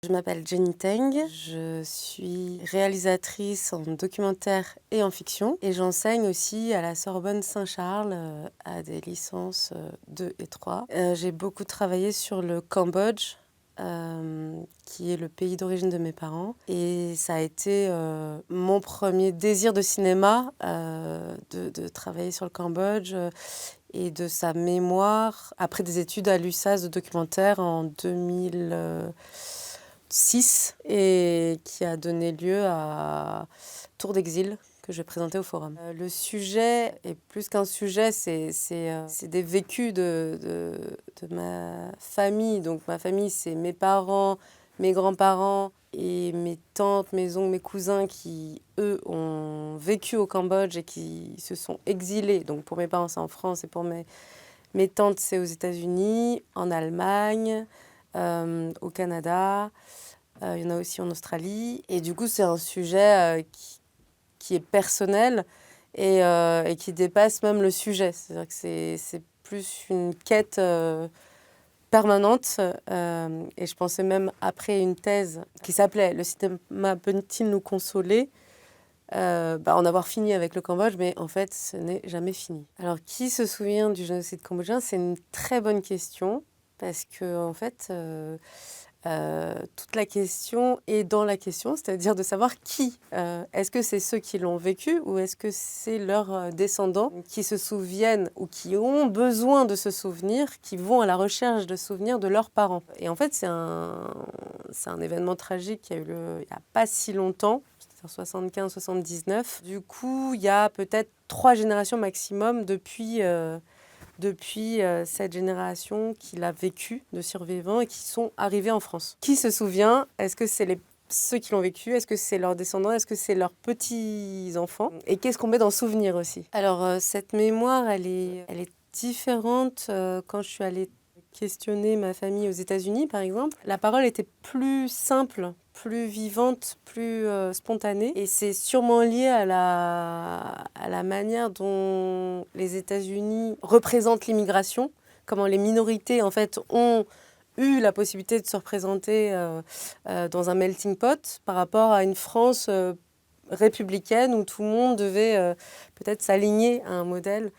Je m'appelle Jenny Teng, je suis réalisatrice en documentaire et en fiction et j'enseigne aussi à la Sorbonne Saint-Charles à des licences 2 et 3. J'ai beaucoup travaillé sur le Cambodge, qui est le pays d'origine de mes parents. Et ça a été mon premier désir de cinéma, de travailler sur le Cambodge et de sa mémoire, après des études à l'USAS de documentaire en 2006, et qui a donné lieu à Tour d'exil, que je vais présenter au forum. Le sujet est plus qu'un sujet, c'est des vécus de ma famille. Donc ma famille, c'est mes parents, mes grands-parents et mes tantes, mes oncles, mes cousins qui, eux, ont vécu au Cambodge et qui se sont exilés. Donc pour mes parents, c'est en France, et pour mes tantes, c'est aux États-Unis, en Allemagne, au Canada. Il y en a aussi en Australie. Et du coup, c'est un sujet qui est personnel et qui dépasse même le sujet. C'est-à-dire que c'est plus une quête permanente. Et je pensais même, après une thèse qui s'appelait « Le cinéma peut-il nous consoler ?» en avoir fini avec le Cambodge, mais en fait, ce n'est jamais fini. Alors, qui se souvient du génocide cambodgien? C'est une très bonne question, parce que, en fait, toute la question est dans la question, c'est-à-dire de savoir qui. Est-ce que c'est ceux qui l'ont vécu ou est-ce que c'est leurs descendants qui se souviennent ou qui ont besoin de se souvenir, qui vont à la recherche de souvenirs de leurs parents? Et en fait, c'est un événement tragique qui a eu lieu il n'y a pas si longtemps, c'est-à-dire 75-79. Du coup, il y a peut-être 3 générations maximum depuis cette génération qui l'a vécu, de survivants, et qui sont arrivés en France. Qui se souvient? Est-ce que c'est ceux qui l'ont vécu? Est-ce que c'est leurs descendants? Est-ce que c'est leurs petits-enfants? Et qu'est-ce qu'on met dans souvenir aussi? Alors, cette mémoire, elle est différente quand je suis allée questionner ma famille aux États-Unis, par exemple. La parole était plus simple, plus vivante, plus spontanée. Et c'est sûrement lié à la manière dont les États-Unis représentent l'immigration, comment les minorités, en fait, ont eu la possibilité de se représenter dans un melting pot par rapport à une France républicaine où tout le monde devait peut-être s'aligner à un modèle.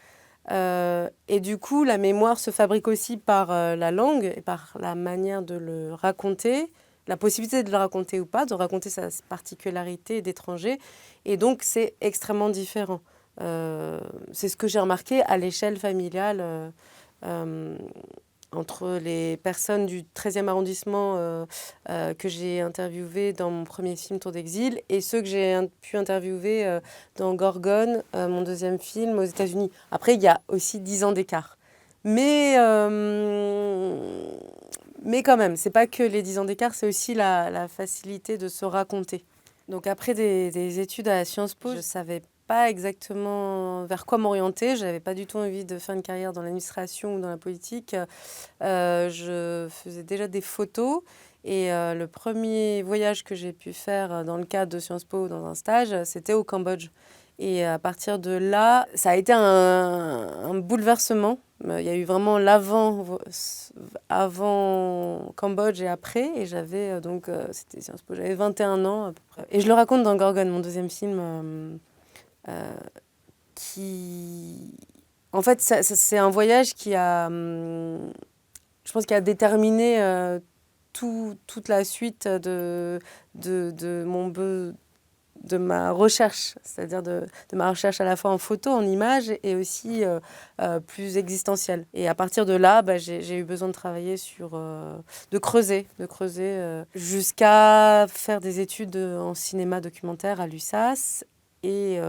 Et du coup, la mémoire se fabrique aussi par la langue et par la manière de le raconter, la possibilité de le raconter ou pas, de raconter sa particularité d'étranger. Et donc, c'est extrêmement différent. C'est ce que j'ai remarqué à l'échelle familiale entre les personnes du 13e arrondissement que j'ai interviewées dans mon premier film Tour d'exil et ceux que j'ai pu interviewer dans Gorgone, mon deuxième film aux États-Unis. Après, il y a aussi 10 ans d'écart. Mais quand même, c'est pas que les 10 ans d'écart, c'est aussi la facilité de se raconter. Donc après des études à Sciences Po, je savais pas exactement vers quoi m'orienter. Je n'avais pas du tout envie de faire une carrière dans l'administration ou dans la politique. Je faisais déjà des photos. Et le premier voyage que j'ai pu faire dans le cadre de Sciences Po, dans un stage, c'était au Cambodge. Et à partir de là, ça a été un bouleversement. Il y a eu vraiment avant Cambodge et après. Et j'avais c'était Sciences Po, j'avais 21 ans à peu près. Et je le raconte dans Gorgone, mon deuxième film, qui... En fait, c'est un voyage qui a, je pense, qui a déterminé toute la suite de ma recherche, c'est-à-dire de ma recherche à la fois en photo, en images et aussi plus existentielle. Et à partir de là, j'ai eu besoin de travailler de creuser jusqu'à faire des études en cinéma documentaire à l'USAS. Et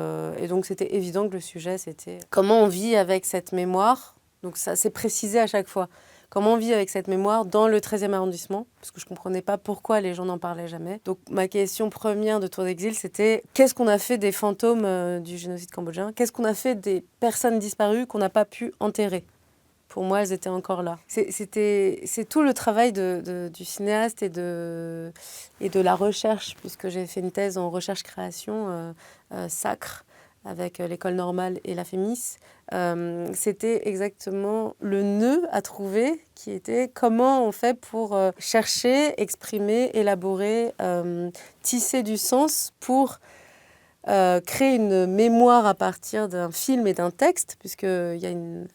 donc c'était évident que le sujet, c'était comment on vit avec cette mémoire. Donc ça s'est précisé à chaque fois. Comment on vit avec cette mémoire dans le 13e arrondissement, parce que je ne comprenais pas pourquoi les gens n'en parlaient jamais. Donc ma question première de Tour d'exil, c'était qu'est-ce qu'on a fait des fantômes du génocide cambodgien? Qu'est-ce qu'on a fait des personnes disparues qu'on n'a pas pu enterrer? Pour moi, elles étaient encore là. C'est tout le travail du cinéaste et de la recherche, puisque j'ai fait une thèse en recherche-création sacre. avec l'école normale et la FEMIS, c'était exactement le nœud à trouver qui était comment on fait pour chercher, exprimer, élaborer, tisser du sens pour créer une mémoire à partir d'un film et d'un texte, puisqu'il y a une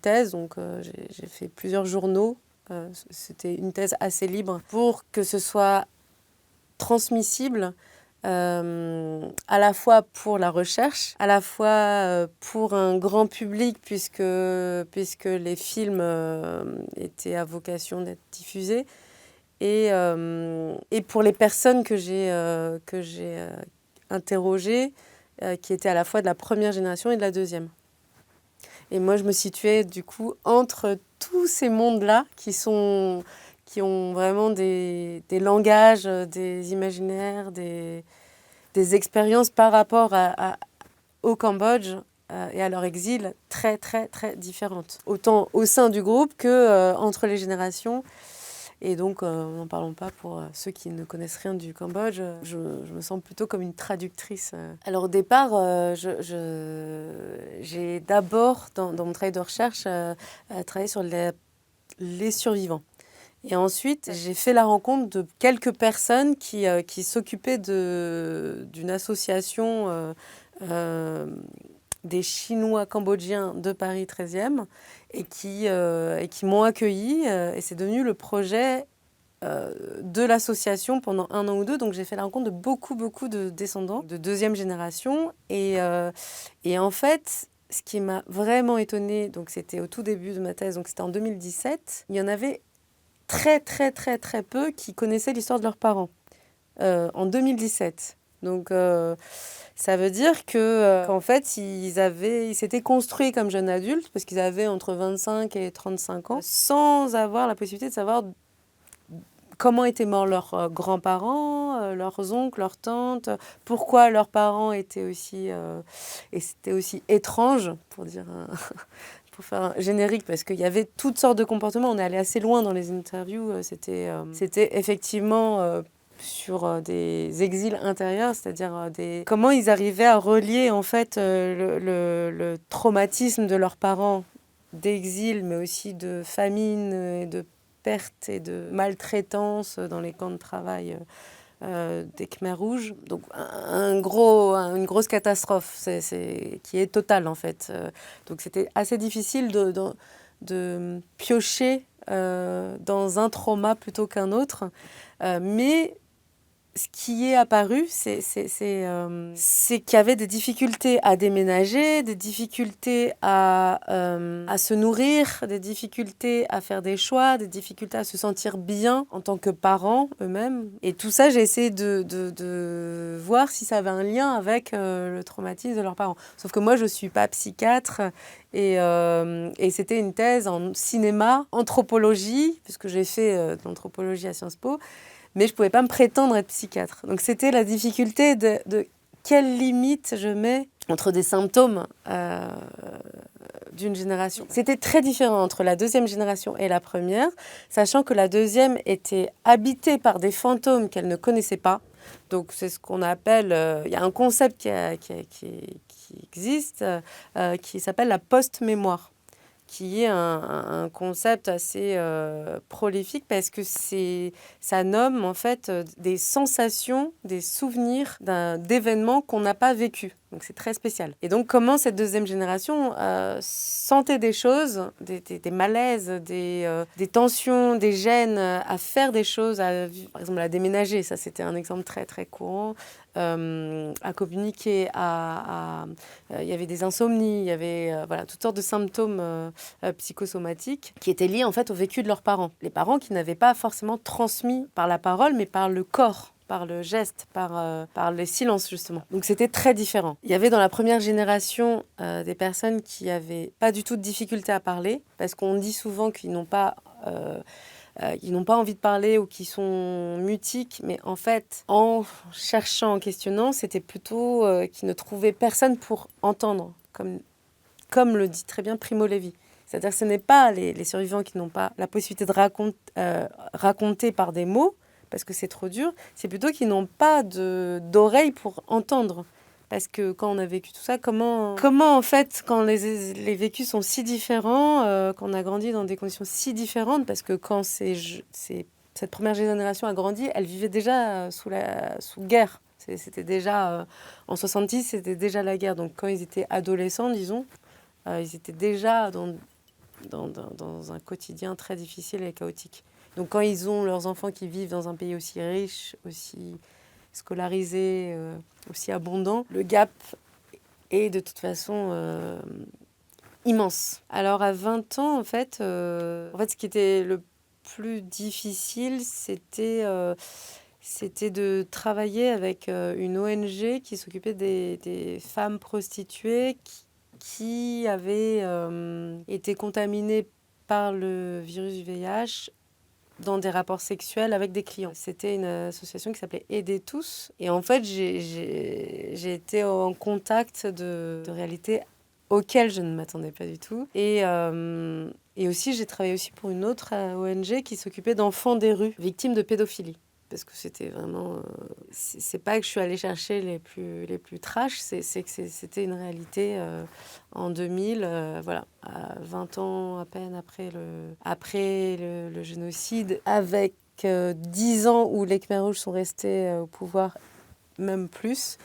thèse, donc j'ai fait plusieurs journaux. C'était une thèse assez libre pour que ce soit transmissible à la fois pour la recherche, à la fois pour un grand public, puisque les films étaient à vocation d'être diffusés, et pour les personnes que j'ai interrogées, qui étaient à la fois de la première génération et de la deuxième. Et moi, je me situais du coup entre tous ces mondes-là qui ont vraiment des langages, des imaginaires, des expériences par rapport au Cambodge et à leur exil très, très, très différentes. Autant au sein du groupe que entre les générations. Et donc, n'en parlons pas pour ceux qui ne connaissent rien du Cambodge. Je me sens plutôt comme une traductrice. Alors au départ, j'ai d'abord, dans mon travail de recherche, travaillé sur les survivants. Et ensuite, j'ai fait la rencontre de quelques personnes qui s'occupaient d'une association des Chinois cambodgiens de Paris 13e et qui m'ont accueilli. Et c'est devenu le projet de l'association pendant 1 an ou 2. Donc j'ai fait la rencontre de beaucoup de descendants de deuxième génération. Et en fait, ce qui m'a vraiment étonnée, donc c'était au tout début de ma thèse, donc c'était en 2017, il y en avait très peu qui connaissaient l'histoire de leurs parents en 2017. Donc ça veut dire qu'en fait, ils s'étaient construits comme jeunes adultes parce qu'ils avaient entre 25 et 35 ans sans avoir la possibilité de savoir comment étaient morts leurs grands-parents, leurs oncles, leurs tantes, pourquoi leurs parents étaient aussi, et c'était aussi étrange, pour dire pour faire un générique, parce qu'il y avait toutes sortes de comportements. On est allé assez loin dans les interviews. C'était effectivement sur des exils intérieurs, c'est-à-dire comment ils arrivaient à relier en fait le traumatisme de leurs parents d'exil, mais aussi de famine et de perte et de maltraitance dans les camps de travail des Khmers rouges. Donc une grosse catastrophe qui est totale en fait. Donc c'était assez difficile de piocher dans un trauma plutôt qu'un autre. Mais ce qui est apparu, c'est qu'il y avait des difficultés à déménager, des difficultés à se nourrir, des difficultés à faire des choix, des difficultés à se sentir bien en tant que parents eux-mêmes. Et tout ça, j'ai essayé de voir si ça avait un lien avec le traumatisme de leurs parents. Sauf que moi, je ne suis pas psychiatre et c'était une thèse en cinéma, anthropologie, puisque j'ai fait de l'anthropologie à Sciences Po. Mais je ne pouvais pas me prétendre être psychiatre. Donc c'était la difficulté de quelle limite je mets entre des symptômes d'une génération. C'était très différent entre la deuxième génération et la première, sachant que la deuxième était habitée par des fantômes qu'elle ne connaissait pas. Donc c'est ce qu'on appelle, il y a un concept qui existe, qui s'appelle la post-mémoire, qui est un concept assez prolifique parce que ça nomme en fait des sensations, des souvenirs d'événements qu'on n'a pas vécus. Donc c'est très spécial. Et donc comment cette deuxième génération sentait des choses, des malaises, des tensions, des gênes à faire des choses, par exemple à déménager, ça c'était un exemple très très courant, à communiquer, il y avait des insomnies, il y avait voilà, toutes sortes de symptômes psychosomatiques qui étaient liés en fait au vécu de leurs parents. Les parents qui n'avaient pas forcément transmis par la parole mais par le corps, par le geste, par les silences justement. Donc c'était très différent. Il y avait dans la première génération des personnes qui n'avaient pas du tout de difficulté à parler parce qu'on dit souvent qu'ils n'ont pas envie de parler ou qui sont mutiques, mais en fait, en cherchant, en questionnant, c'était plutôt qu'ils ne trouvaient personne pour entendre, comme le dit très bien Primo Levi. C'est-à-dire que ce n'est pas les survivants qui n'ont pas la possibilité de raconter par des mots, parce que c'est trop dur, c'est plutôt qu'ils n'ont pas d'oreille pour entendre. Parce que quand on a vécu tout ça, comment en fait, quand les vécus sont si différents, qu'on a grandi dans des conditions si différentes, parce que quand cette première génération a grandi, elle vivait déjà sous guerre. C'était déjà, en 70, c'était déjà la guerre. Donc quand ils étaient adolescents, disons, ils étaient déjà dans un quotidien très difficile et chaotique. Donc quand ils ont leurs enfants qui vivent dans un pays aussi riche, aussi scolarisé, aussi abondant, le gap est de toute façon immense. Alors à 20 ans, en fait, ce qui était le plus difficile, c'était de travailler avec une ONG qui s'occupait des femmes prostituées qui avaient été contaminées par le virus du VIH dans des rapports sexuels avec des clients. C'était une association qui s'appelait Aider tous. Et en fait, j'ai été en contact de réalités auxquelles je ne m'attendais pas du tout. Et aussi, j'ai travaillé aussi pour une autre ONG qui s'occupait d'enfants des rues, victimes de pédophilie. Parce que c'était vraiment... c'est pas que je suis allée chercher les plus trash, c'est que c'était une réalité en 2000, voilà, à 20 ans à peine après le génocide, avec 10 ans où les Khmers rouges sont restés au pouvoir, même plus.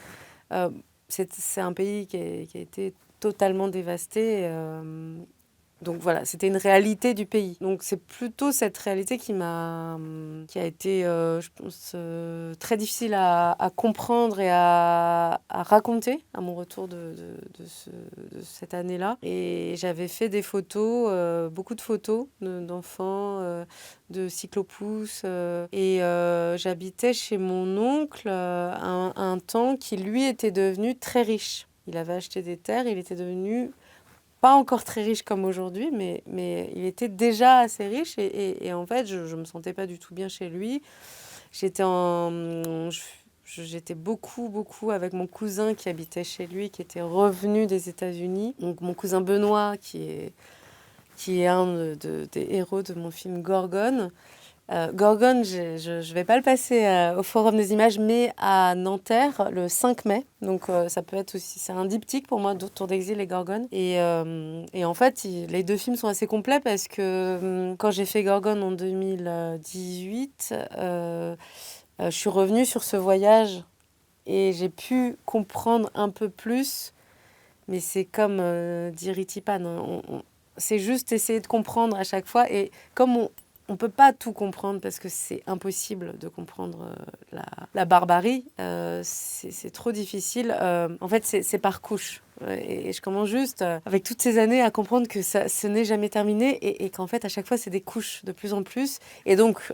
C'est un pays qui a été totalement dévasté. Donc voilà, c'était une réalité du pays. Donc c'est plutôt cette réalité qui a été, je pense, très difficile à comprendre et à raconter à mon retour de cette année-là. Et j'avais fait des photos, beaucoup de photos d'enfants, de cyclopousses. Et j'habitais chez mon oncle un temps qui, lui, était devenu très riche. Il avait acheté des terres, il était devenu... pas encore très riche comme aujourd'hui, mais il était déjà assez riche. Et en fait, je ne me sentais pas du tout bien chez lui. J'étais beaucoup avec mon cousin qui habitait chez lui, qui était revenu des États-Unis. Donc mon cousin Benoît, qui est un des héros de mon film Gorgone. Gorgone, je ne vais pas le passer au Forum des images, mais à Nanterre, le 5 mai. Donc ça peut être aussi... C'est un diptyque pour moi, Tour d'exil et Gorgone. Et en fait, les deux films sont assez complets parce que quand j'ai fait Gorgone en 2018, je suis revenue sur ce voyage et j'ai pu comprendre un peu plus. Mais c'est comme dit Ritipan, hein, c'est juste essayer de comprendre à chaque fois. Et comme on ne peut pas tout comprendre parce que c'est impossible de comprendre la barbarie, c'est trop difficile. En fait, c'est par couche. Et je commence juste, avec toutes ces années, à comprendre que ce n'est jamais terminé et qu'en fait, à chaque fois, c'est des couches de plus en plus. Et donc...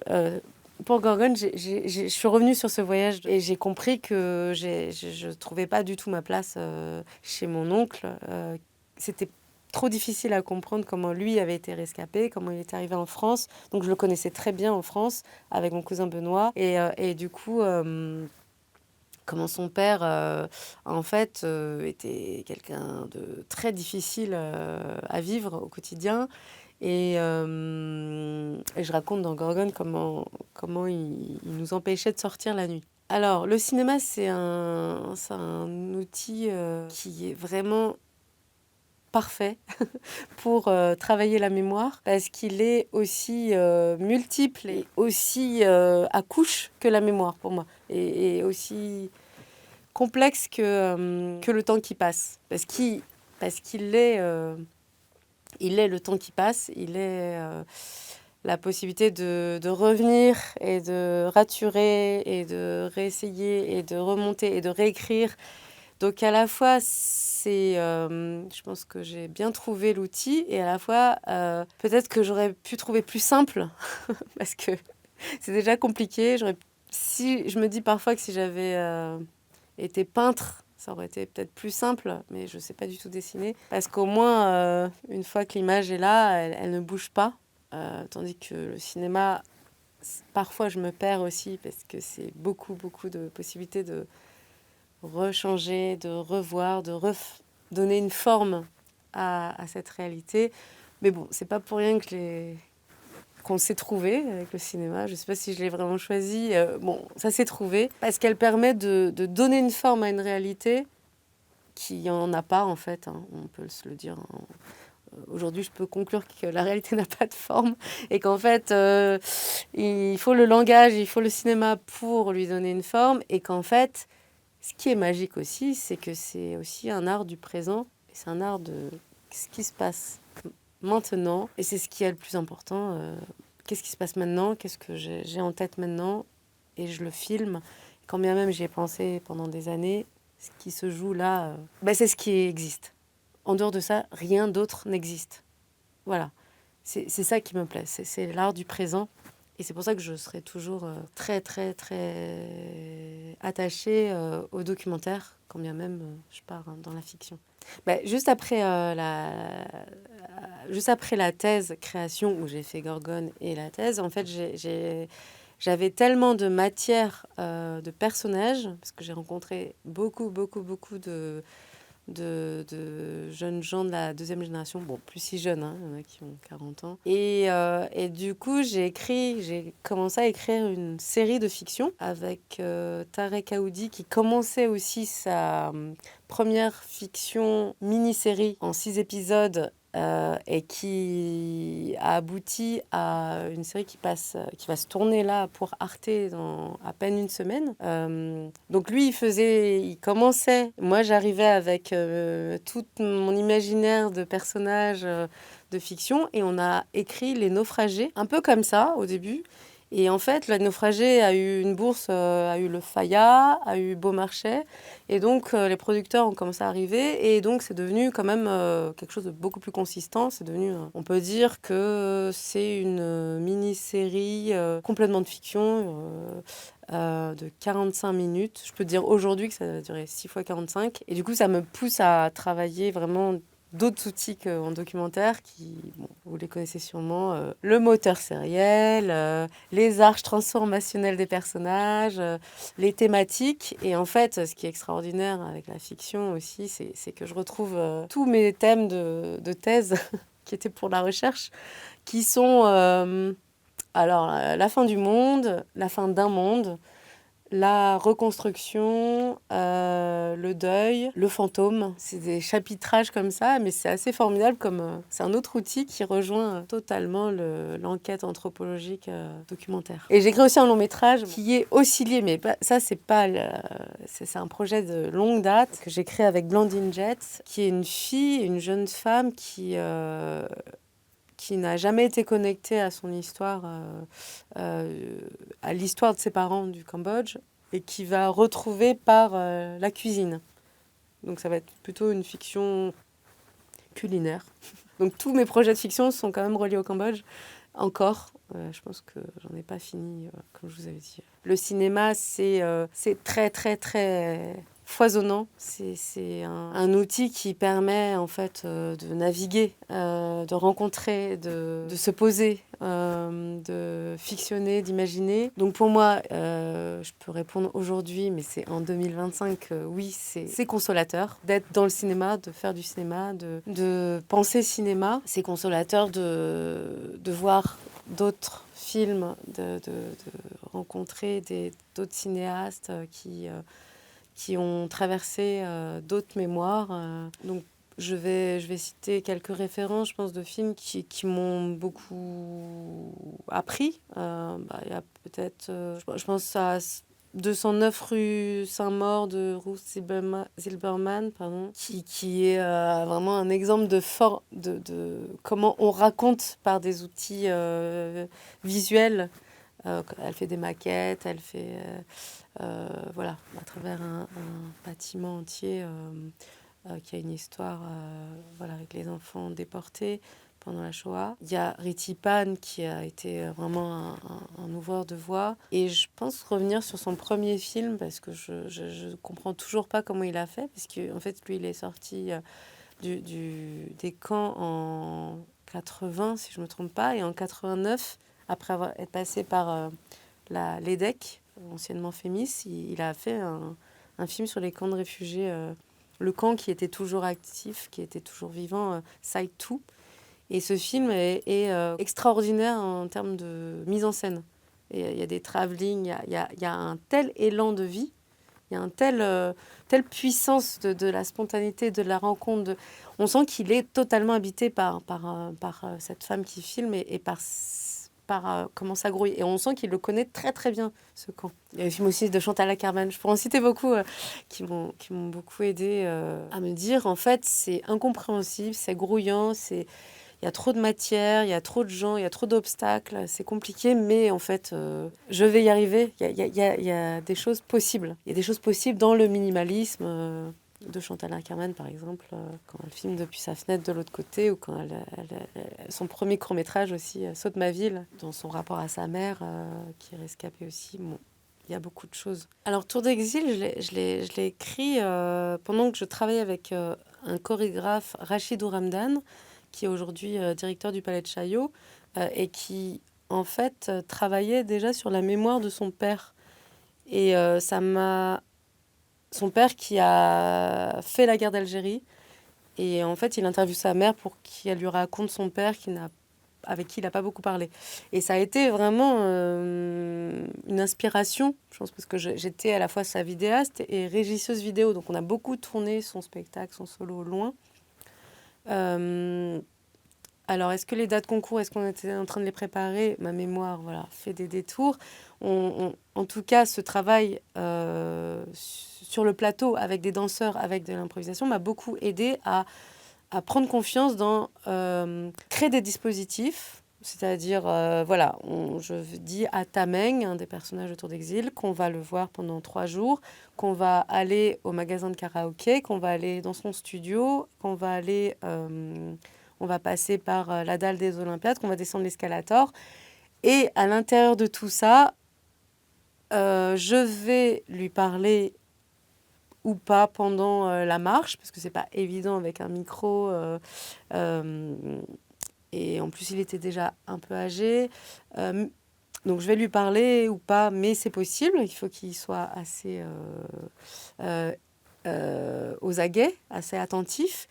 pour Gorgone, je suis revenue sur ce voyage et j'ai compris que je ne trouvais pas du tout ma place chez mon oncle. C'était trop difficile à comprendre comment lui avait été rescapé, comment il était arrivé en France. Donc je le connaissais très bien en France avec mon cousin Benoît. Et du coup, comment son père, en fait, était quelqu'un de très difficile à vivre au quotidien. Et je raconte dans Gorgone comment il nous empêchait de sortir la nuit. Alors, le cinéma, c'est un outil qui est vraiment parfait pour travailler la mémoire parce qu'il est aussi multiple et aussi à couche que la mémoire pour moi. Et aussi complexe que le temps qui passe. Parce qu'il est... il est le temps qui passe, il est la possibilité de revenir et de raturer et de réessayer et de remonter et de réécrire. Donc à la fois, je pense que j'ai bien trouvé l'outil et à la fois, peut-être que j'aurais pu trouver plus simple parce que c'est déjà compliqué. Je me dis parfois que si j'avais été peintre, ça aurait été peut-être plus simple, mais je ne sais pas du tout dessiner. Parce qu'au moins, une fois que l'image est là, elle ne bouge pas. Tandis que le cinéma, parfois je me perds aussi parce que c'est beaucoup de possibilités de rechanger, de revoir, de donner une forme à cette réalité. Mais bon, c'est pas pour rien qu'on s'est trouvé avec le cinéma. Je ne sais pas si je l'ai vraiment choisi. Bon, ça s'est trouvé parce qu'elle permet de donner une forme à une réalité qu'il n'y en a pas en fait, hein, on peut se le dire. Hein. Aujourd'hui, je peux conclure que la réalité n'a pas de forme et qu'en fait, il faut le langage, il faut le cinéma pour lui donner une forme et qu'en fait, ce qui est magique aussi, c'est que c'est aussi un art du présent et c'est un art de ce qui se passe maintenant et c'est ce qui est le plus important. Qu'est-ce qui se passe maintenant? Qu'est-ce que j'ai en tête maintenant? Et je le filme. Quand bien même j'y ai pensé pendant des années, ce qui se joue là, c'est ce qui existe. En dehors de ça, rien d'autre n'existe. Voilà. C'est ça qui me plaît. C'est l'art du présent. Et c'est pour ça que je serai toujours très, très, très attachée au documentaire, quand bien même je pars dans la fiction. Juste après la thèse création, où j'ai fait Gorgone et la thèse, en fait, j'avais tellement de matière de personnages, parce que j'ai rencontré beaucoup, beaucoup, beaucoup de jeunes gens de la deuxième génération, bon, plus si jeunes, hein, il y en a qui ont 40 ans. Et du coup, j'ai commencé à écrire une série de fiction avec Tarek Aoudi, qui commençait aussi sa première fiction mini-série en 6 épisodes et qui a abouti à une série qui va se tourner là pour Arte dans à peine une semaine. Donc lui, il commençait. Moi, j'arrivais avec tout mon imaginaire de personnages de fiction et on a écrit Les Naufragés, un peu comme ça au début. Et en fait, Les Naufragés a eu une bourse, a eu le Fayat, a eu Beaumarchais. Et donc, les producteurs ont commencé à arriver. Et donc, c'est devenu quand même quelque chose de beaucoup plus consistant. C'est devenu, on peut dire que c'est une mini-série complètement de fiction de 45 minutes. Je peux dire aujourd'hui que ça va durer 6 fois 45. Et du coup, ça me pousse à travailler vraiment d'autres outils qu'en documentaire qui, bon, vous les connaissez sûrement, le moteur sériel, les arches transformationnelles des personnages, les thématiques. Et en fait, ce qui est extraordinaire avec la fiction aussi, c'est que je retrouve tous mes thèmes de thèse qui étaient pour la recherche, qui sont la fin du monde, la fin d'un monde, la reconstruction, le deuil, le fantôme. C'est des chapitrages comme ça, mais c'est assez formidable c'est un autre outil qui rejoint totalement l'enquête anthropologique documentaire. Et j'écris aussi un long métrage qui est aussi lié, mais ça c'est pas c'est un projet de longue date que j'ai créé avec Blandine Jets, qui est une jeune femme qui n'a jamais été connectée à son histoire, à l'histoire de ses parents du Cambodge, et qui va retrouver par la cuisine. Donc ça va être plutôt une fiction culinaire. Donc tous mes projets de fiction sont quand même reliés au Cambodge, encore. Je pense que j'en ai pas fini, comme je vous avais dit. Le cinéma, c'est très, très, très foisonnant. C'est un outil qui permet en fait de naviguer, de rencontrer, de se poser, de fictionner, d'imaginer. Donc pour moi, je peux répondre aujourd'hui, mais c'est en 2025, oui, c'est consolateur d'être dans le cinéma, de faire du cinéma, de penser cinéma. C'est consolateur de voir d'autres films, de rencontrer d'autres cinéastes qui ont traversé d'autres mémoires. Donc, je vais citer quelques références, je pense, de films qui m'ont beaucoup appris. Il y a peut-être, je pense à 209 rue Saint-Maur de Ruth Silberman, pardon, qui est vraiment un exemple de comment on raconte par des outils visuels. Elle fait des maquettes, elle fait... voilà, à travers un bâtiment entier qui a une histoire voilà, avec les enfants déportés pendant la Shoah. Il y a Riti Pan qui a été vraiment un ouvreur de voix. Et je pense revenir sur son premier film parce que je comprends toujours pas comment il a fait. Parce qu'en fait, lui, il est sorti des camps en 80, si je me trompe pas. Et en 89, après être passé par l'EDEC, anciennement Fémis, il a fait un film sur les camps de réfugiés. Le camp qui était toujours actif, qui était toujours vivant, Side 2. Et ce film est extraordinaire en termes de mise en scène. Et il y a des travelling, il y a un tel élan de vie, Il y a telle puissance de la spontanéité, de la rencontre. On sent qu'il est totalement habité par cette femme qui filme et par comment ça grouille. Et on sent qu'il le connaît très très bien, ce camp. Il y a le film aussi de Chantal Akerman, je pourrais en citer beaucoup, qui m'ont beaucoup aidé à me dire, en fait, c'est incompréhensible, c'est grouillant, il y a trop de matière, il y a trop de gens, il y a trop d'obstacles, c'est compliqué, mais en fait, je vais y arriver. Il y a des choses possibles. Il y a des choses possibles dans le minimalisme de Chantal Akerman, par exemple, quand elle filme depuis sa fenêtre de l'autre côté, ou quand son premier court-métrage aussi, Saute ma ville, dans son rapport à sa mère, qui est rescapée aussi. Bon, il y a beaucoup de choses. Alors, Tour d'exil, je l'ai écrit pendant que je travaillais avec un chorégraphe, Rachidou Ramdan, qui est aujourd'hui directeur du Palais de Chaillot, et qui, en fait, travaillait déjà sur la mémoire de son père. Et son père qui a fait la guerre d'Algérie, et en fait, il interviewe sa mère pour qu'elle lui raconte son père avec qui il n'a pas beaucoup parlé. Et ça a été vraiment une inspiration, je pense, parce que j'étais à la fois sa vidéaste et régisseuse vidéo. Donc on a beaucoup tourné son spectacle, son solo loin. Alors, est-ce que les dates concours, est-ce qu'on était en train de les préparer? Ma mémoire, voilà, fait des détours. En tout cas, ce travail sur le plateau avec des danseurs, avec de l'improvisation, m'a beaucoup aidé à prendre confiance dans créer des dispositifs. C'est-à-dire, voilà, je dis à Tameng, un des personnages de Tour d'exil, qu'on va le voir pendant 3 jours, qu'on va aller au magasin de karaoké, qu'on va aller dans son studio, qu'on va aller... on va passer par la dalle des Olympiades, qu'on va descendre l'escalator. Et à l'intérieur de tout ça, je vais lui parler ou pas pendant la marche, parce que c'est pas évident avec un micro. Et en plus, il était déjà un peu âgé. Donc, je vais lui parler ou pas, mais c'est possible. Il faut qu'il soit assez aux aguets, assez attentif.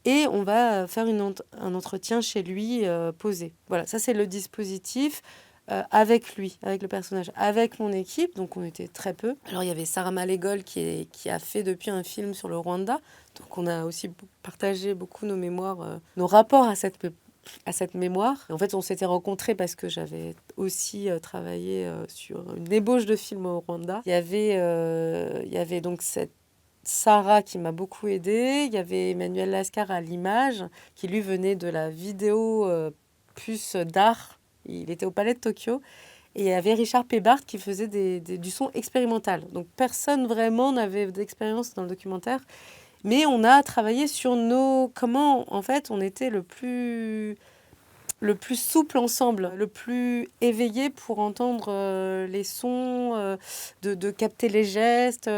Et on va faire un entretien chez lui posé. Voilà, ça c'est le dispositif avec lui, avec le personnage, avec mon équipe. Donc on était très peu. Alors il y avait Sarah Malégol qui a fait depuis un film sur le Rwanda. Donc on a aussi partagé beaucoup nos mémoires, nos rapports à cette mémoire. Et en fait, on s'était rencontrés parce que j'avais aussi travaillé sur une ébauche de film au Rwanda. Il y avait donc cette Sarah qui m'a beaucoup aidée. Il y avait Emmanuel Lascar à l'image, qui lui venait de la vidéo plus d'art. Il était au Palais de Tokyo. Et il y avait Richard Pébart qui faisait du son expérimental. Donc personne vraiment n'avait d'expérience dans le documentaire. Mais on a travaillé sur comment en fait on était le plus souple ensemble, le plus éveillé pour entendre les sons, de capter les gestes.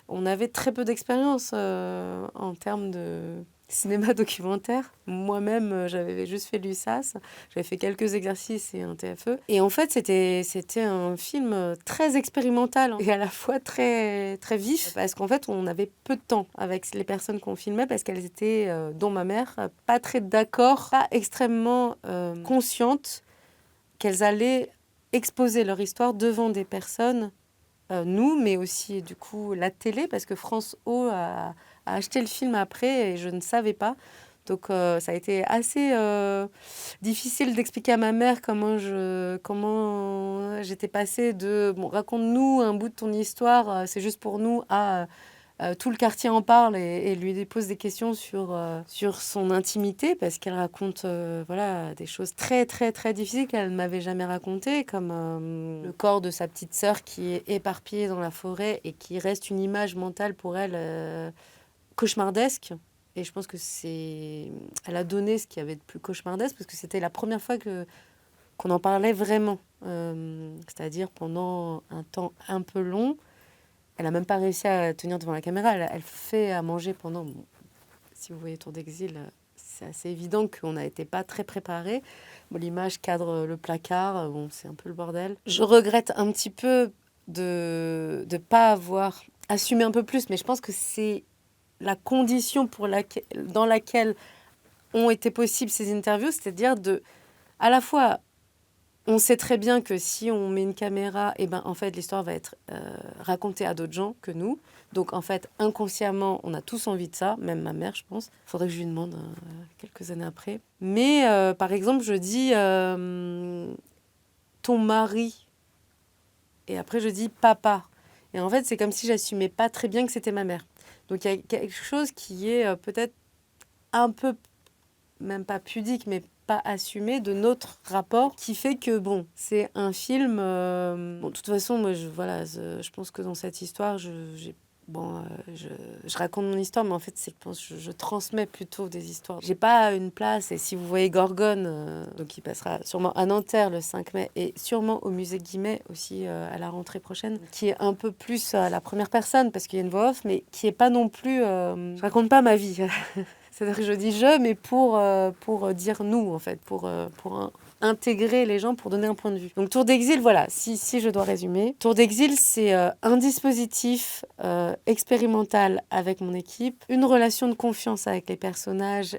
On avait très peu d'expérience en termes de cinéma documentaire. Moi-même, j'avais juste fait l'USAS, j'avais fait quelques exercices et un TFE. Et en fait, c'était un film très expérimental et à la fois très, très vif, parce qu'en fait, on avait peu de temps avec les personnes qu'on filmait, parce qu'elles étaient, dont ma mère, pas très d'accord, pas extrêmement conscientes qu'elles allaient exposer leur histoire devant des personnes, nous, mais aussi du coup la télé, parce que France O a acheté le film après et je ne savais pas. Donc ça a été assez difficile d'expliquer à ma mère comment j'étais passée de bon, raconte-nous un bout de ton histoire, c'est juste pour nous, à tout le quartier en parle et lui pose des questions sur son intimité, parce qu'elle raconte voilà, des choses très très très difficiles qu'elle ne m'avait jamais racontées, comme le corps de sa petite sœur qui est éparpillé dans la forêt et qui reste une image mentale pour elle cauchemardesque. Et je pense que elle a donné ce qu'il y avait de plus cauchemardesque, parce que c'était la première fois qu'on en parlait vraiment, c'est-à-dire pendant un temps un peu long. Elle n'a même pas réussi à tenir devant la caméra. Elle fait à manger pendant... Bon, si vous voyez Tour d'exil, c'est assez évident qu'on n'était pas très préparé. Bon, l'image cadre le placard. Bon, c'est un peu le bordel. Je regrette un petit peu de ne pas avoir assumé un peu plus, mais je pense que c'est la condition dans laquelle ont été possibles ces interviews, c'est-à-dire à la fois On sait très bien que si on met une caméra, en fait, l'histoire va être racontée à d'autres gens que nous. Donc, en fait, inconsciemment, on a tous envie de ça, même ma mère, je pense. Il faudrait que je lui demande quelques années après. Mais, par exemple, je dis ton mari. Et après, je dis papa. Et en fait, c'est comme si j'assumais pas très bien que c'était ma mère. Donc, il y a quelque chose qui est peut-être un peu, même pas pudique, mais pas assumé de notre rapport, qui fait que, bon, c'est un film... Bon, de toute façon, moi, je pense que dans cette histoire, je raconte mon histoire, mais en fait, c'est que je transmets plutôt des histoires. J'ai pas une place, et si vous voyez Gorgone, donc qui passera sûrement à Nanterre le 5 mai, et sûrement au musée Guimet aussi à la rentrée prochaine, qui est un peu plus à la première personne, parce qu'il y a une voix off, mais qui est pas non plus... je raconte pas ma vie. C'est-à-dire que je dis je, mais pour dire nous, en fait, pour intégrer les gens, pour donner un point de vue. Donc Tour d'exil, voilà, si je dois résumer. Tour d'exil, c'est un dispositif expérimental avec mon équipe, une relation de confiance avec les personnages,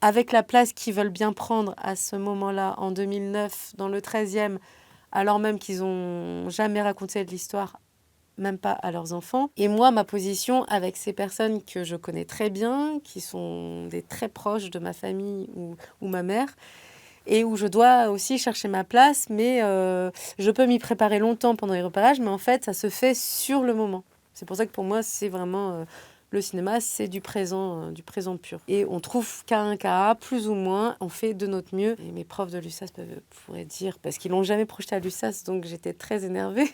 avec la place qu'ils veulent bien prendre à ce moment-là, en 2009, dans le 13e, alors même qu'ils n'ont jamais raconté de l'histoire, même pas à leurs enfants. Et moi, ma position avec ces personnes que je connais très bien, qui sont des très proches de ma famille ou ma mère, et où je dois aussi chercher ma place, mais je peux m'y préparer longtemps pendant les repérages, mais en fait, ça se fait sur le moment. C'est pour ça que pour moi, c'est vraiment... le cinéma, c'est du présent pur. Et on trouve cas un cas, plus ou moins, on fait de notre mieux. Et mes profs de l'USSAS pourraient dire, parce qu'ils l'ont jamais projeté à l'USSAS, donc j'étais très énervée.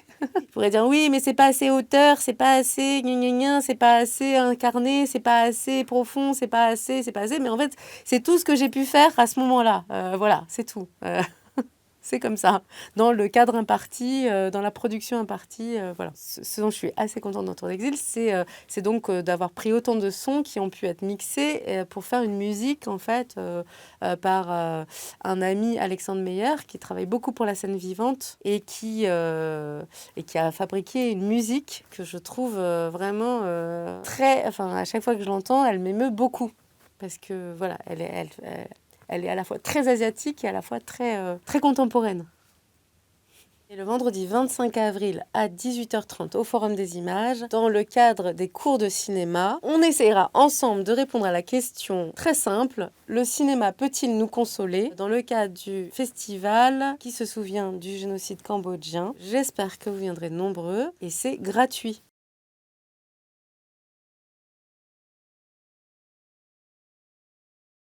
Ils pourraient dire, oui, mais c'est pas assez hauteur, c'est pas assez gna gna gna, c'est pas assez incarné, c'est pas assez profond, c'est pas assez. Mais en fait, c'est tout ce que j'ai pu faire à ce moment-là. Voilà, c'est tout. C'est comme ça. Dans le cadre imparti, dans la production impartie, voilà. Ce dont je suis assez contente dans Tour d'exil, c'est donc d'avoir pris autant de sons qui ont pu être mixés pour faire une musique, en fait, par un ami, Alexandre Meyer, qui travaille beaucoup pour la scène vivante et qui a fabriqué une musique que je trouve vraiment très... Enfin, à chaque fois que je l'entends, elle m'émeut beaucoup. Parce que, voilà, elle est à la fois très asiatique et à la fois très contemporaine. Et le vendredi 25 avril à 18h30 au Forum des Images, dans le cadre des cours de cinéma, on essaiera ensemble de répondre à la question très simple: le cinéma peut-il nous consoler? Dans le cadre du festival qui se souvient du génocide cambodgien. J'espère que vous viendrez nombreux et c'est gratuit.